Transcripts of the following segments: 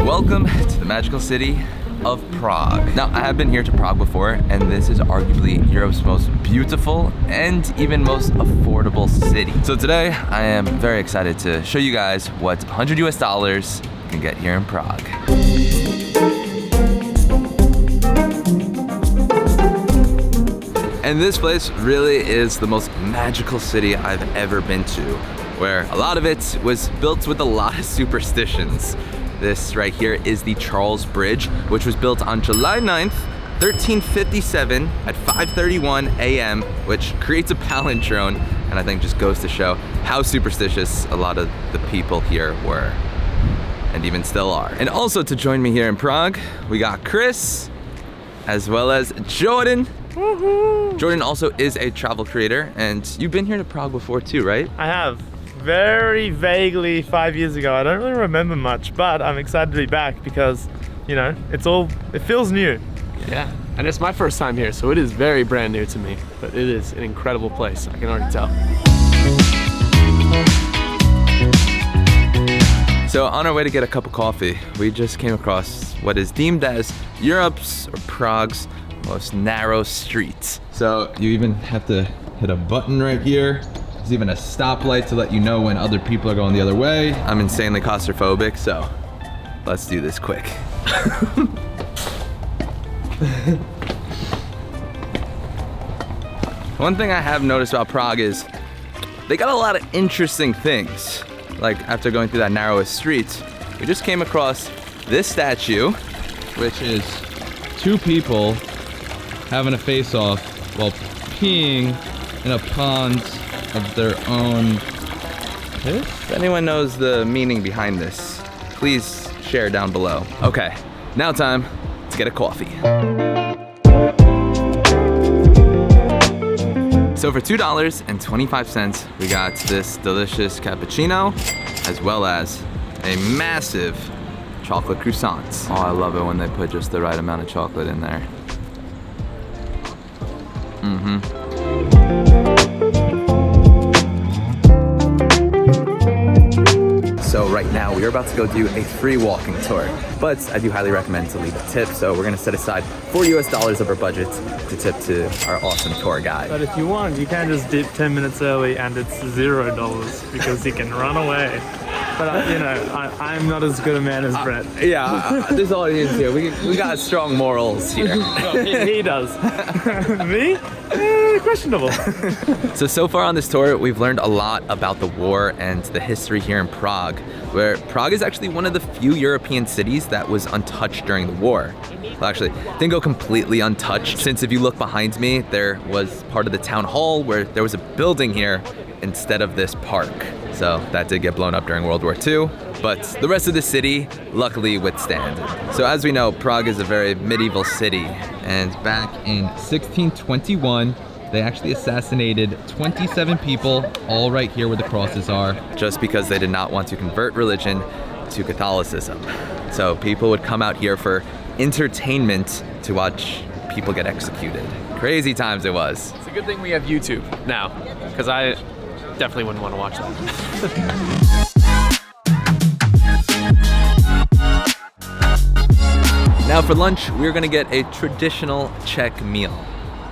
Welcome to the magical city of Prague. Now, I have been here to Prague before, and this is arguably Europe's most beautiful and even most affordable city. So today, I am very excited to show you guys what $100 can get here in Prague. And this place really is the most magical city I've ever been to, where a lot of it was built with a lot of superstitions. This right here is the Charles Bridge, which was built on July 9th, 1357 at 5:31 a.m., which creates a palindrome, and I think just goes to show how superstitious a lot of the people here were, and even still are. And also to join me here in Prague, we got Chris, as well as Jordan. Woohoo! Jordan also is a travel creator, and you've been here to Prague before too, right? I have. Very vaguely 5 years ago. I don't really remember much, but I'm excited to be back because, you know, it feels new. Yeah, and it's my first time here, so it is very brand new to me, but it is an incredible place, I can already tell. So on our way to get a cup of coffee, we just came across what is deemed as Europe's or Prague's most narrow street. So you even have to hit a button right here. There's even a stoplight to let you know when other people are going the other way. I'm insanely claustrophobic, so let's do this quick. One thing I have noticed about Prague is they got a lot of interesting things. Like after going through that narrowest street, we just came across this statue, which is two people having a face-off while peeing in a pond of their own piss? If anyone knows the meaning behind this, please share down below. Okay, now time to get a coffee. So for $2.25, we got this delicious cappuccino, as well as a massive chocolate croissant. Oh, I love it when they put just the right amount of chocolate in there. So right now we are about to go do a free walking tour, but I do highly recommend to leave a tip. So we're gonna set aside $4 of our budget to tip to our awesome tour guide. But if you want, you can just dip 10 minutes early and it's $0 because you can run away. But you know, I'm not as good a man as Brett. Yeah, this audience here, we got strong morals here. Well, he does. Me? Questionable. So far on this tour, we've learned a lot about the war and the history here in Prague, where Prague is actually one of the few European cities that was untouched during the war. Well, actually, didn't go completely untouched, since if you look behind me, there was part of the town hall where there was a building here instead of this park. So that did get blown up during World War II, but the rest of the city luckily withstand. So as we know, Prague is a very medieval city, and back in 1621, they actually assassinated 27 people, all right here where the crosses are, just because they did not want to convert religion to Catholicism. So people would come out here for entertainment to watch people get executed. Crazy times it was. It's a good thing we have YouTube now, because I definitely wouldn't want to watch that. Now for lunch, we're gonna get a traditional Czech meal.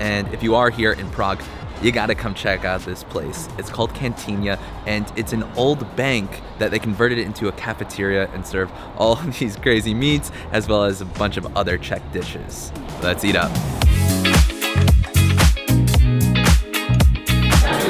And if you are here in Prague, you gotta come check out this place. It's called Cantina, and it's an old bank that they converted into a cafeteria and serve all of these crazy meats, as well as a bunch of other Czech dishes. Let's eat up.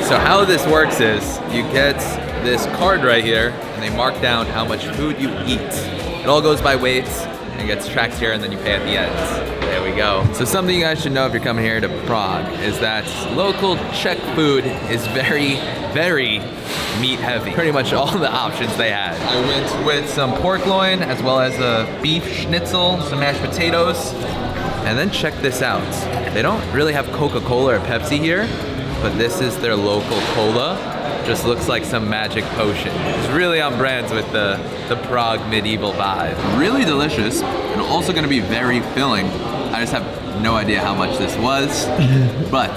So how this works is you get this card right here and they mark down how much food you eat. It all goes by weight and gets tracked here, and then you pay at the end. There we go. So something you guys should know if you're coming here to Prague is that local Czech food is very, very meat heavy. Pretty much all the options they had. I went with some pork loin as well as a beef schnitzel, some mashed potatoes, and then check this out. They don't really have Coca-Cola or Pepsi here, but this is their local cola. Just looks like some magic potion. It's really on brand with the Prague medieval vibe. Really delicious, and also gonna be very filling. I just have no idea how much this was, but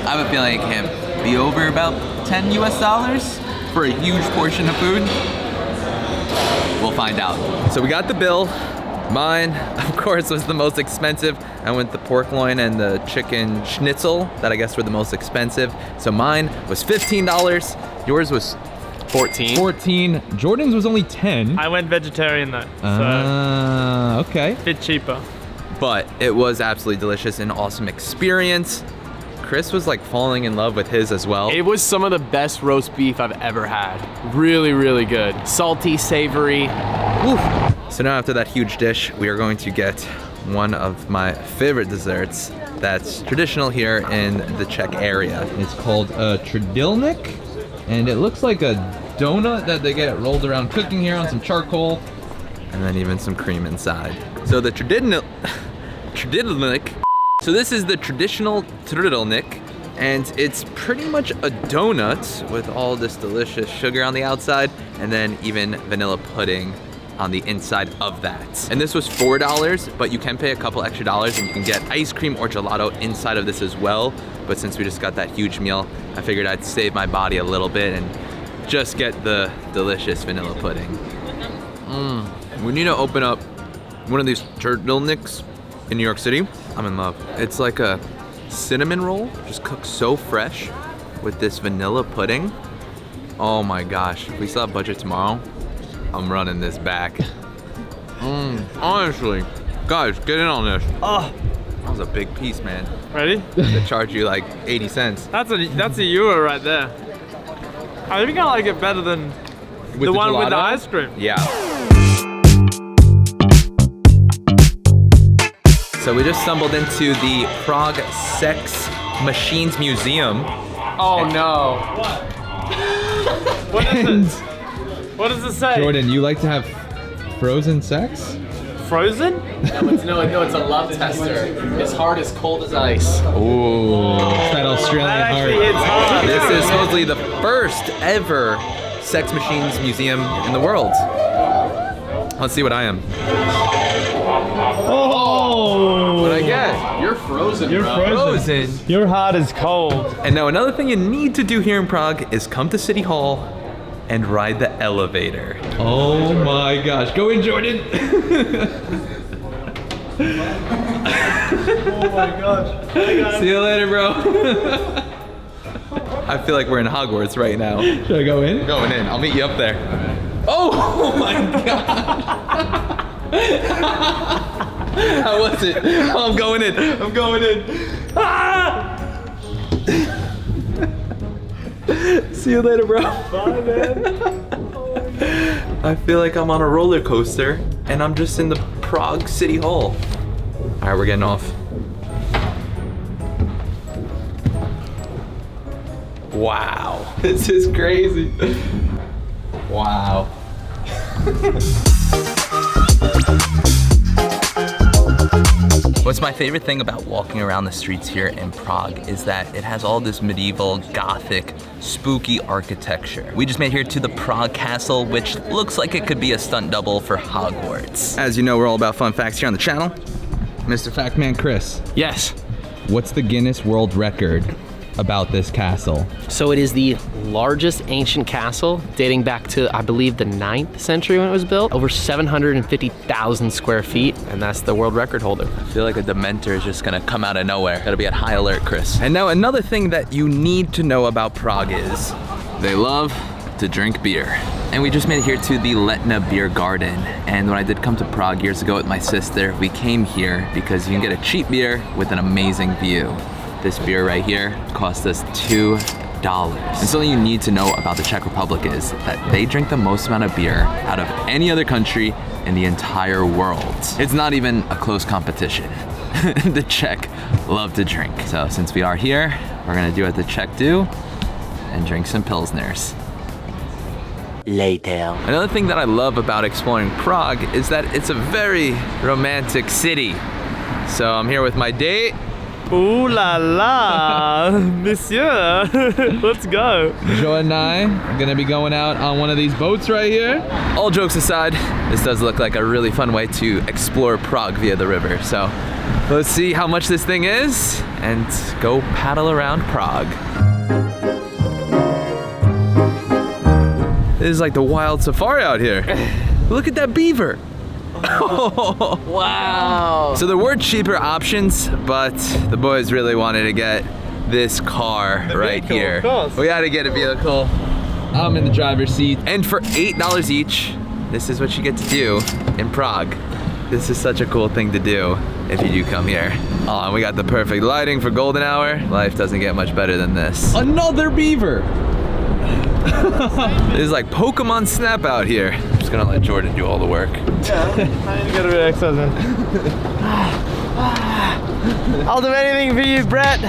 I have a feeling it can be over about $10 US for a huge portion of food. We'll find out. So we got the bill. Mine, of course, was the most expensive. I went the pork loin and the chicken schnitzel that I guess were the most expensive. So mine was $15. Yours was 14. 14. Jordan's was only 10. I went vegetarian though, so Okay. a bit cheaper. but it was absolutely delicious and awesome experience. Chris was like falling in love with his as well. It was some of the best roast beef I've ever had. Really, really good. Salty, savory. Oof. So now after that huge dish, we are going to get one of my favorite desserts that's traditional here in the Czech area. It's called a tridilnik, and it looks like a donut that they get rolled around cooking here on some charcoal. And then even some cream inside. So the tridilnik. So this is the traditional tridilnik, and it's pretty much a donut with all this delicious sugar on the outside, and then even vanilla pudding on the inside of that. And this was $4, but you can pay a couple extra dollars and you can get ice cream or gelato inside of this as well. But since we just got that huge meal, I figured I'd save my body a little bit and just get the delicious vanilla pudding. We need to open up one of these tridilniks in New York City. I'm in love. It's like a cinnamon roll, just cooked so fresh with this vanilla pudding. Oh my gosh, if we still have budget tomorrow, I'm running this back. Honestly, guys, get in on this. Oh, that was a big piece, man. Ready? They charge you like 80 cents. That's a euro right there. I think I like it better than With the one with the gelato? ice cream. Yeah. So we just stumbled into the Prague Sex Machines Museum. Oh no. What is it? What does it say? Jordan, you like to have frozen sex? Frozen? No, it's a love tester. His heart is cold as ice. Ooh, it's that Australian That actually heart. hits hard. This is supposedly the first ever sex machines museum in the world. Let's see what I am. Oh! What I get? You're frozen, You're bro. frozen. Your heart is cold. And now another thing you need to do here in Prague is come to City Hall and ride the elevator. Oh my gosh. Go in, Jordan. Oh my gosh. See you later, bro. I feel like we're in Hogwarts right now. Should I go in? Going in. I'll meet you up there. Oh my god. How was it? Oh, I'm going in. I'm going in. Ah! See you later, bro. Bye, man. I feel like I'm on a roller coaster and I'm just in the Prague City Hall. All right, we're getting off. Wow, this is crazy. Wow. What's my favorite thing about walking around the streets here in Prague is that it has all this medieval, gothic, spooky architecture. We just made here to the Prague Castle, which looks like it could be a stunt double for Hogwarts. As you know, we're all about fun facts here on the channel. Mr. Factman Chris, Yes. what's the Guinness World Record about this castle? So it is the largest ancient castle dating back to, I believe, the 9th century when it was built. Over 750,000 square feet, and that's the world record holder. I feel like a Dementor is just gonna come out of nowhere. Gotta be at high alert, Chris. And now another thing that you need to know about Prague is they love to drink beer. And we just made it here to the Letna Beer Garden. And when I did come to Prague years ago with my sister, we came here because you can get a cheap beer with an amazing view. This beer right here cost us $2. And something you need to know about the Czech Republic is that they drink the most amount of beer out of any other country in the entire world. It's not even a close competition. The Czech love to drink. So since we are here, we're gonna do what the Czech do and drink some Pilsners. Later. Another thing that I love about exploring Prague is that it's a very romantic city. So I'm here with my date. Ooh la la, monsieur. Let's go. Joe and I are gonna be going out on one of these boats right here. All jokes aside, this does look like a really fun way to explore Prague via the river. So let's see how much this thing is and go paddle around Prague. This is like the wild safari out here. Look at that beaver. Wow. So there were cheaper options, but the boys really wanted to get this car right vehicle, here. of course. We had to get a vehicle. I'm in the driver's seat. And for $8 each, this is what you get to do in Prague. This is such a cool thing to do if you do come here. Oh, and we got the perfect lighting for golden hour. Life doesn't get much better than this. Another beaver. This is like Pokemon Snap out here. I'm just gonna let Jordan do all the work. Yeah, I need to get a bit of exercise. I'll do anything for you, Brett.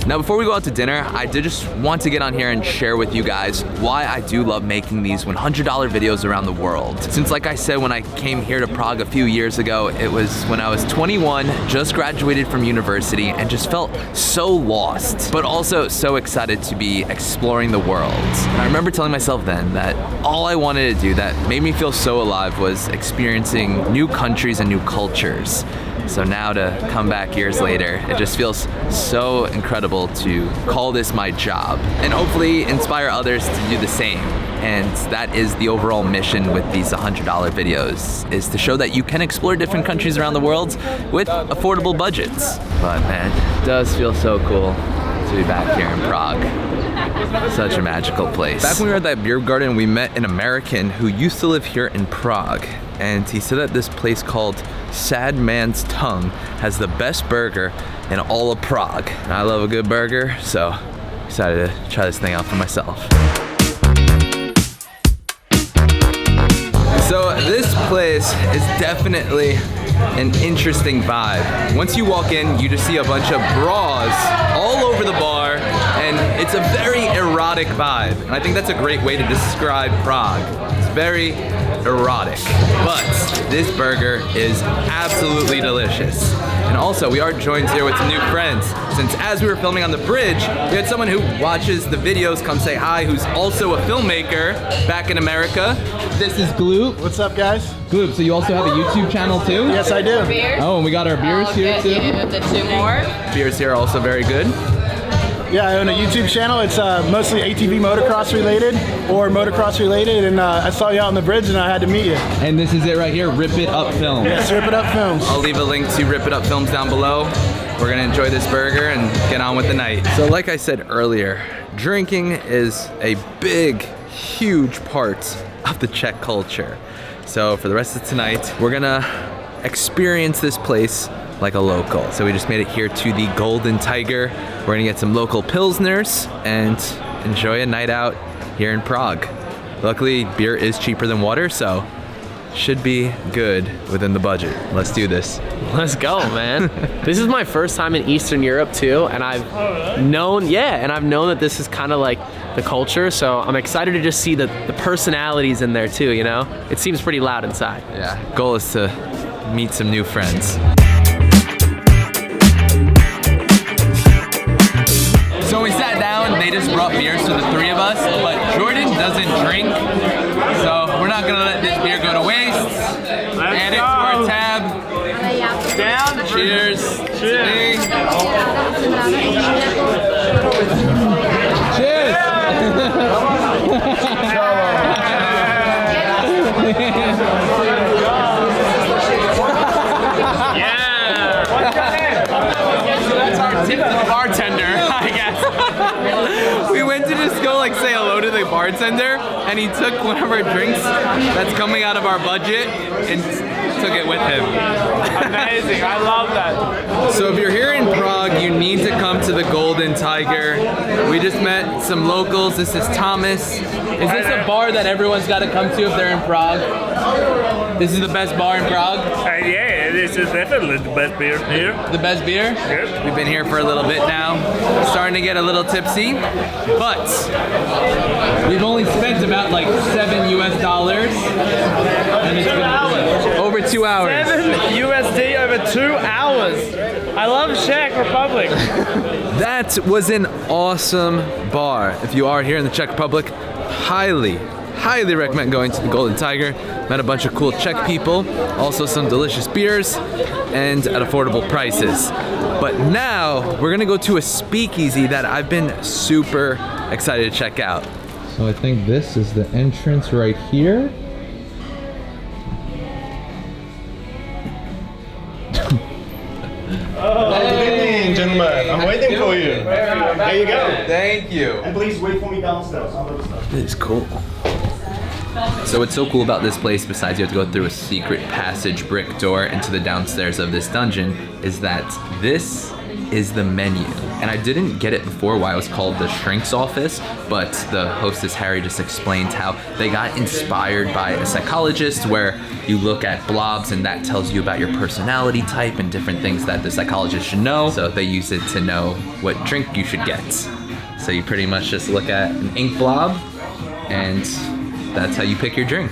Now before we go out to dinner, I did just want to get on here and share with you guys why I do love making these $100 videos around the world. Since like I said, when I came here to Prague a few years ago, it was when I was 21, just graduated from university and just felt so lost, but also so excited to be exploring the world. And I remember telling myself then that all I wanted to do that made me feel so alive was experiencing new countries and new cultures. So now to come back years later, it just feels so incredible to call this my job and hopefully inspire others to do the same. And that is the overall mission with these $100 videos, is to show that you can explore different countries around the world with affordable budgets. But man, it does feel so cool to be back here in Prague. Such a magical place. Back when we were at that beer garden, we met an American who used to live here in Prague. And he said that this place called Sad Man's Tongue has the best burger in all of Prague. And I love a good burger, so excited to try this thing out for myself. So this place is definitely an interesting vibe. Once you walk in, you just see a bunch of bras all over the bar, and it's a very erotic vibe. And I think that's a great way to describe Prague. It's very erotic, but this burger is absolutely delicious. And also, we are joined here with some new friends, since as we were filming on the bridge, we had someone who watches the videos come say hi, who's also a filmmaker back in America. This is Gloop. What's up, guys? Gloop, so you also have a YouTube channel too? Yes, I do. Oh, and we got our beers here too. The two more. Beers here are also very good. Yeah, I own a YouTube channel. It's mostly ATV motocross related or motocross related, and I saw you out on the bridge and I had to meet you. And this is it right here, Rip It Up Films. Yes, Rip It Up Films. I'll leave a link to Rip It Up Films down below. We're gonna enjoy this burger and get on with the night. So like I said earlier, drinking is a big, huge part of the Czech culture. So for the rest of tonight, we're gonna experience this place like a local. So we just made it here to the Golden Tiger. We're gonna get some local pilsners and enjoy a night out here in Prague. Luckily, beer is cheaper than water, so should be good within the budget. Let's do this. Let's go, man. This is my first time in Eastern Europe too, and I've known that this is kind of like the culture, so I'm excited to just see the personalities in there too, you know? It seems pretty loud inside. Yeah, goal is to meet some new friends. So we sat down, they just brought beers to the three of us, but Jordan doesn't drink, so we're not gonna let this beer go to waste. Add it to our tab. Down. Cheers. Cheers. Cheers! Yeah. What's your name? So that's our tip to the bartender, I guess. We went to just go like say hello to the bartender, and he took one of our drinks that's coming out of our budget and took it with him. Amazing. I love that. So if you're here in Prague, you need to come to the Golden Tiger. We just met some locals. This is Thomas. Is this a bar that everyone's got to come to if they're in Prague? This is the best bar in Prague? Yeah, this is definitely the best beer here. The best beer? Yes. We've been here for a little bit now. Starting to get a little tipsy, but we've only spent about like $7 US. And it's been over 2 hours. 7 USD over 2 hours. I love Czech Republic. That was an awesome bar. If you are here in the Czech Republic, highly recommend going to the Golden Tiger. met a bunch of cool Czech people, also some delicious beers, and at affordable prices. But now we're gonna go to a speakeasy that I've been super excited to check out. So I think this is the entrance right here. Good evening, gentlemen. I'm waiting for you. There you go. Thank you. And please wait for me downstairs. This is cool. So what's so cool about this place, besides you have to go through a secret passage brick door into the downstairs of this dungeon, is that this is the menu. And I didn't get it before why it was called the Shrink's Office, but the hostess Harry just explained how they got inspired by a psychologist where you look at blobs and that tells you about your personality type and different things that the psychologist should know. So they use it to know what drink you should get. So you pretty much just look at an ink blob and that's how you pick your drink.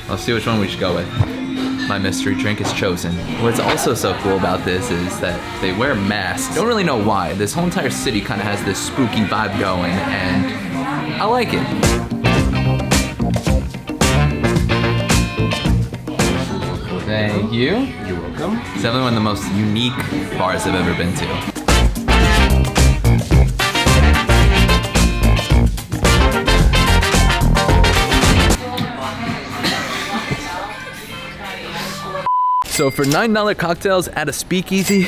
Let's see which one we should go with. My mystery drink is chosen. What's also so cool about this is that they wear masks. Don't really know why. This whole entire city kind of has this spooky vibe going, and I like it. Thank you. You're welcome. It's definitely one of the most unique bars I've ever been to. So for $9 cocktails at a speakeasy,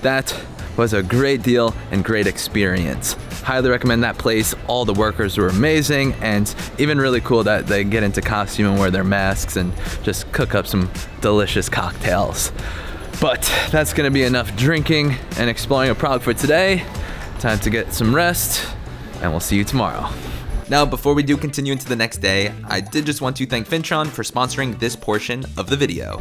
that was a great deal and great experience. Highly recommend that place. All the workers were amazing, and even really cool that they get into costume and wear their masks and just cook up some delicious cocktails. But that's gonna be enough drinking and exploring of Prague for today. Time to get some rest, and we'll see you tomorrow. Now, before we do continue into the next day, I did just want to thank Fintron for sponsoring this portion of the video.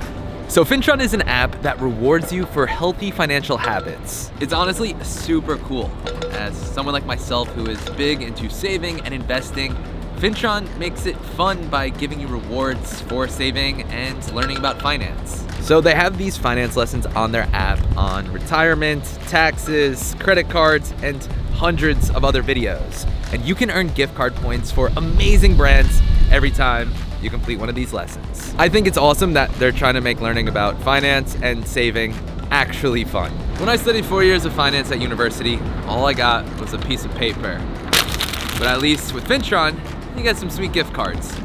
So Fintron is an app that rewards you for healthy financial habits. It's honestly super cool. As someone like myself who is big into saving and investing, Fintron makes it fun by giving you rewards for saving and learning about finance. So they have these finance lessons on their app on retirement, taxes, credit cards, and hundreds of other videos. And you can earn gift card points for amazing brands every time you complete one of these lessons. I think it's awesome that they're trying to make learning about finance and saving actually fun. When I studied 4 years of finance at university, all I got was a piece of paper. But at least with Fintron, you get some sweet gift cards.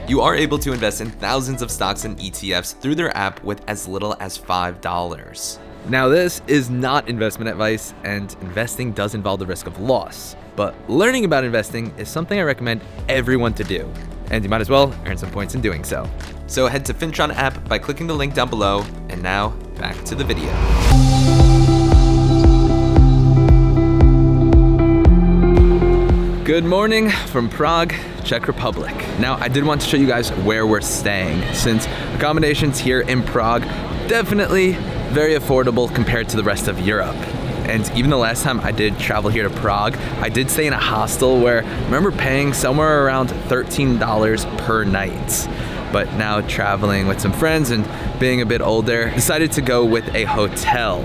You are able to invest in thousands of stocks and ETFs through their app with as little as $5. Now this is not investment advice, and investing does involve the risk of loss. But learning about investing is something I recommend everyone to do, and you might as well earn some points in doing so. So head to Fintron app by clicking the link down below, and now back to the video. Good morning from Prague, Czech Republic. Now I did want to show you guys where we're staying, since accommodations here in Prague definitely very affordable compared to the rest of Europe. And even the last time I did travel here to Prague, I did stay in a hostel where I remember paying somewhere around $13 per night. But now traveling with some friends and being a bit older, decided to go with a hotel.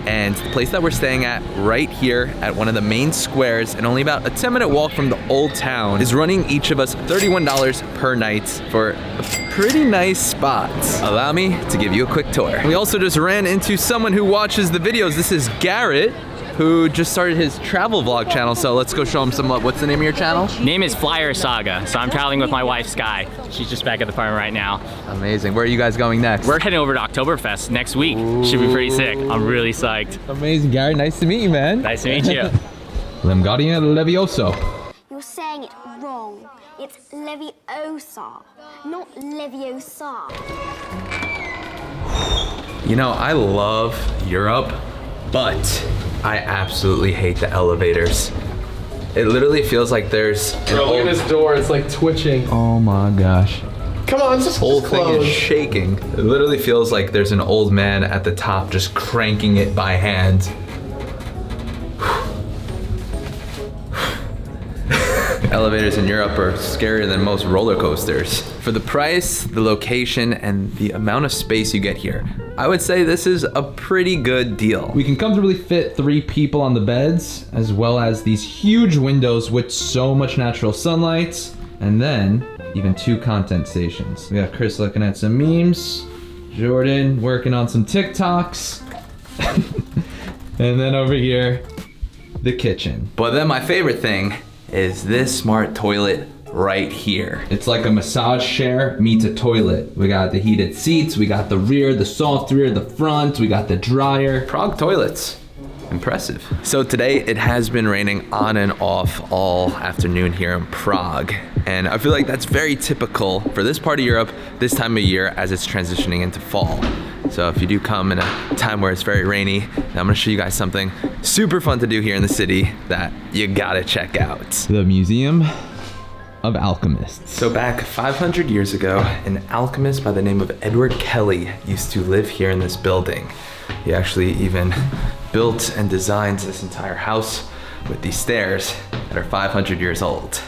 And the place that we're staying at right here at one of the main squares and only about a 10-minute walk from the old town is running each of us $31 per night for a pretty nice spot. Allow me to give you a quick tour. We also just ran into someone who watches the videos. This is Garrett, who just started his travel vlog channel. So let's go show him some love. What's the name of your channel? Name is Flyer Saga. So I'm traveling with my wife, Sky. She's just back at the farm right now. Amazing. Where are you guys going next? We're heading over to Oktoberfest next week. Should be pretty sick. I'm really psyched. Amazing, Garrett. Nice to meet you, man. Nice to meet you. Lemgadia Levioso. You're saying it wrong. It's Leviosa, not Leviosa. You know, I love Europe, but I absolutely hate the elevators. It literally feels like there's Bro, look at this door. It's like twitching. Oh my gosh. Come on, just Whole thing close. is shaking. It literally feels like there's an old man at the top just cranking it by hand. Elevators in Europe are scarier than most roller coasters. For the price, the location, and the amount of space you get here, I would say this is a pretty good deal. We can comfortably fit 3 people on the beds, as well as these huge windows with so much natural sunlight. And then even 2 content stations. We got Chris looking at some memes, Jordan working on some TikToks, and then over here, the kitchen. But then my favorite thing is this smart toilet right here. It's like a massage chair meets a toilet. We got the heated seats, we got the rear, the soft rear, the front, we got the dryer. Prague toilets. Impressive. So today it has been raining on and off all afternoon here in Prague. And I feel like that's very typical for this part of Europe this time of year as it's transitioning into fall. So if you do come in a time where it's very rainy, I'm gonna show you guys something super fun to do here in the city that you gotta check out. The Museum of Alchemists. So back 500 years ago, an alchemist by the name of Edward Kelly used to live here in this building. He actually even built and designed this entire house with these stairs that are 500 years old.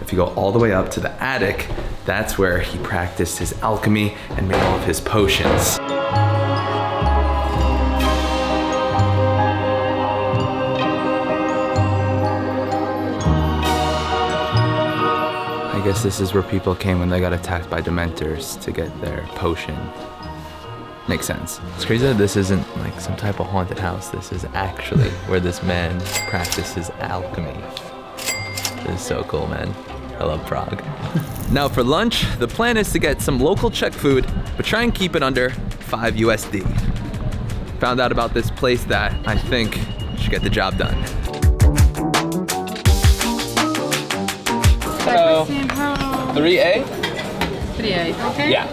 If you go all the way up to the attic, that's where he practiced his alchemy and made all of his potions. I guess this is where people came when they got attacked by dementors to get their potion. Makes sense. It's crazy that this isn't like some type of haunted house. This is actually where this man practices alchemy. This is so cool, man. I love Prague. Now for lunch, the plan is to get some local Czech food, but try and keep it under 5 USD. Found out about this place that I think should get the job done. So, 3A? 3A, okay? Yeah.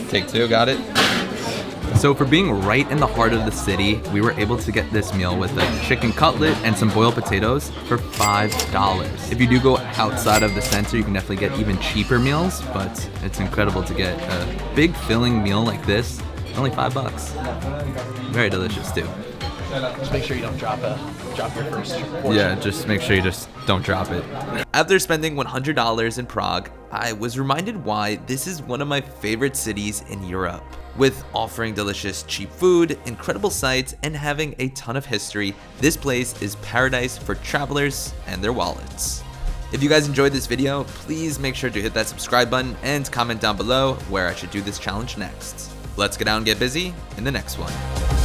Take 2, got it? So for being right in the heart of the city, we were able to get this meal with a chicken cutlet and some boiled potatoes for $5. If you do go outside of the center, you can definitely get even cheaper meals, but it's incredible to get a big filling meal like this, only $5. Very delicious too. Just make sure you don't drop your first portion. Yeah, just make sure you just don't drop it. After spending $100 in Prague, I was reminded why this is one of my favorite cities in Europe. With offering delicious cheap food, incredible sights, and having a ton of history, this place is paradise for travelers and their wallets. If you guys enjoyed this video, please make sure to hit that subscribe button and comment down below where I should do this challenge next. Let's get out and get busy in the next one.